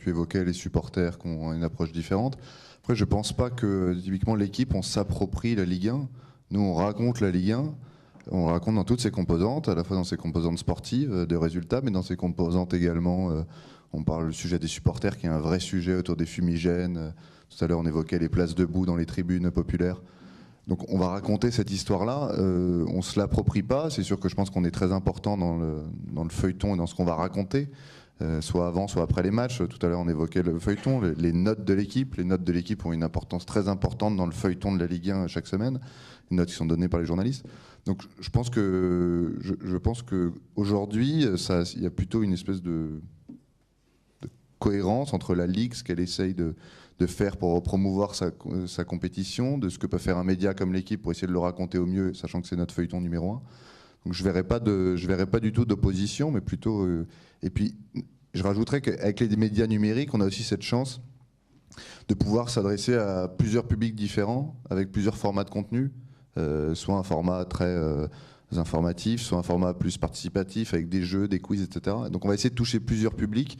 tu évoquais les supporters qui ont une approche différente. Après, je pense pas que typiquement l'équipe, on s'approprie la Ligue 1. Nous, on raconte la Ligue 1. On raconte dans toutes ses composantes, à la fois dans ses composantes sportives, de résultats, mais dans ses composantes également. On parle du sujet des supporters, qui est un vrai sujet autour des fumigènes. Tout à l'heure, on évoquait les places debout dans les tribunes populaires. Donc on va raconter cette histoire-là, on ne se l'approprie pas, c'est sûr que je pense qu'on est très important dans le feuilleton et dans ce qu'on va raconter, soit avant, soit après les matchs. Tout à l'heure on évoquait le feuilleton, les notes de l'équipe. Les notes de l'équipe ont une importance très importante dans le feuilleton de la Ligue 1 chaque semaine, les notes qui sont données par les journalistes. Donc je pense qu'aujourd'hui, il y a plutôt une espèce de cohérence entre la Ligue, ce qu'elle essaye de faire pour promouvoir sa compétition, de ce que peut faire un média comme l'équipe pour essayer de le raconter au mieux, sachant que c'est notre feuilleton numéro 1. Donc je verrais pas du tout d'opposition, mais plutôt... et puis, je rajouterais qu'avec les médias numériques, on a aussi cette chance de pouvoir s'adresser à plusieurs publics différents, avec plusieurs formats de contenu, soit un format très informatif, soit un format plus participatif, avec des jeux, des quiz, etc. Donc on va essayer de toucher plusieurs publics,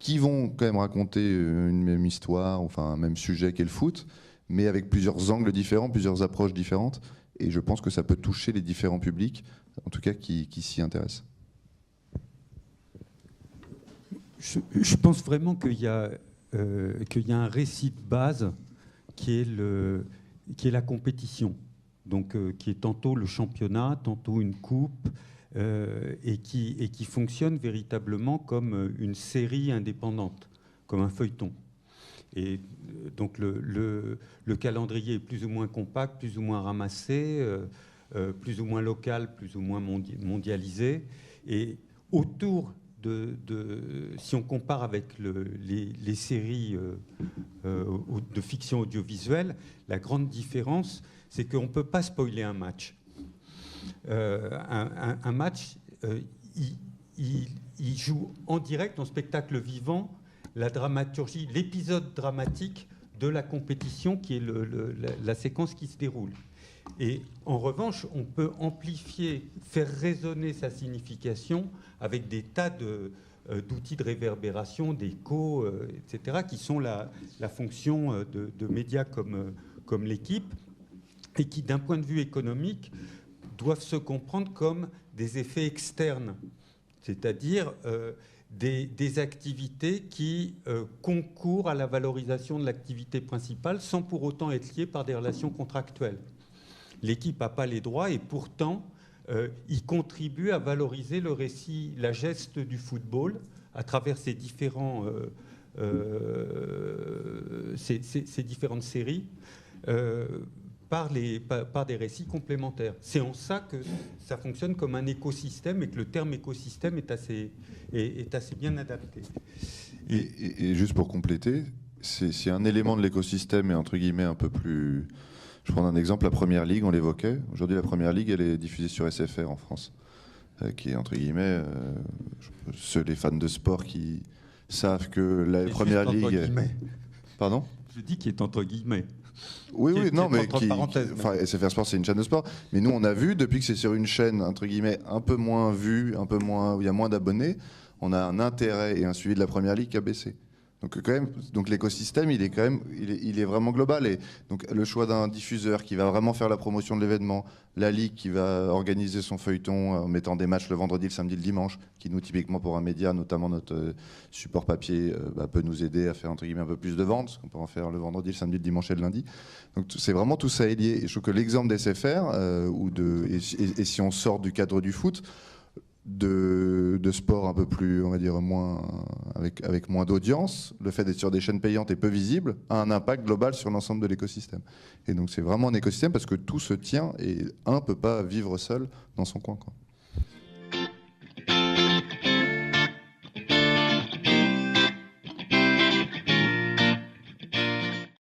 qui vont quand même raconter une même histoire, enfin un même sujet qu'est le foot, mais avec plusieurs angles différents, plusieurs approches différentes. Et je pense que ça peut toucher les différents publics, en tout cas qui s'y intéressent. Je pense vraiment qu'il y a un récit de base qui est la compétition. Donc, qui est tantôt le championnat, tantôt une coupe, et qui fonctionne véritablement comme une série indépendante, comme un feuilleton. Et donc le calendrier est plus ou moins compact, plus ou moins ramassé, plus ou moins local, plus ou moins mondialisé. Et autour si on compare avec les séries de fiction audiovisuelle, la grande différence, c'est qu'on ne peut pas spoiler un match. Un match, il joue en direct, en spectacle vivant, la dramaturgie, l'épisode dramatique de la compétition qui est la séquence qui se déroule. Et en revanche, on peut amplifier, faire résonner sa signification avec des tas d'outils de réverbération, d'écho, etc., qui sont la fonction de médias comme l'équipe, et qui, d'un point de vue économique, doivent se comprendre comme des effets externes, c'est-à-dire des activités qui concourent à la valorisation de l'activité principale sans pour autant être liées par des relations contractuelles. L'équipe n'a pas les droits et pourtant, il contribue à valoriser le récit, la geste du football à travers ces différentes séries. Par des récits complémentaires. C'est en ça que ça fonctionne comme un écosystème et que le terme écosystème est assez bien adapté. Et juste pour compléter, c'est un élément de l'écosystème et entre guillemets un peu plus... Je prends un exemple, la Première Ligue, on l'évoquait. Aujourd'hui, la Première Ligue, elle est diffusée sur SFR en France, qui est entre guillemets... les fans de sport qui savent que la Première Ligue... Pardon ? Je dis qu'il est entre guillemets. Oui, non, mais SFR Sport, c'est une chaîne de sport. Mais nous, on a vu, depuis que c'est sur une chaîne, entre guillemets, un peu moins vue, où il y a moins d'abonnés, on a un intérêt et un suivi de la Première Ligue qui a baissé. Donc, quand même, l'écosystème, il est vraiment global. Et donc, le choix d'un diffuseur qui va vraiment faire la promotion de l'événement, la Ligue qui va organiser son feuilleton en mettant des matchs le vendredi, le samedi, le dimanche, qui nous, typiquement pour un média, notamment notre support papier, peut nous aider à faire, entre guillemets, un peu plus de ventes, parce qu'on peut en faire le vendredi, le samedi, le dimanche et le lundi. Donc, c'est vraiment tout ça est lié. Et je trouve que l'exemple d'SFR, et si on sort du cadre du foot, de sport un peu plus, on va dire, avec moins d'audience, le fait d'être sur des chaînes payantes et peu visibles a un impact global sur l'ensemble de l'écosystème. Et donc c'est vraiment un écosystème parce que tout se tient et un ne peut pas vivre seul dans son coin, quoi.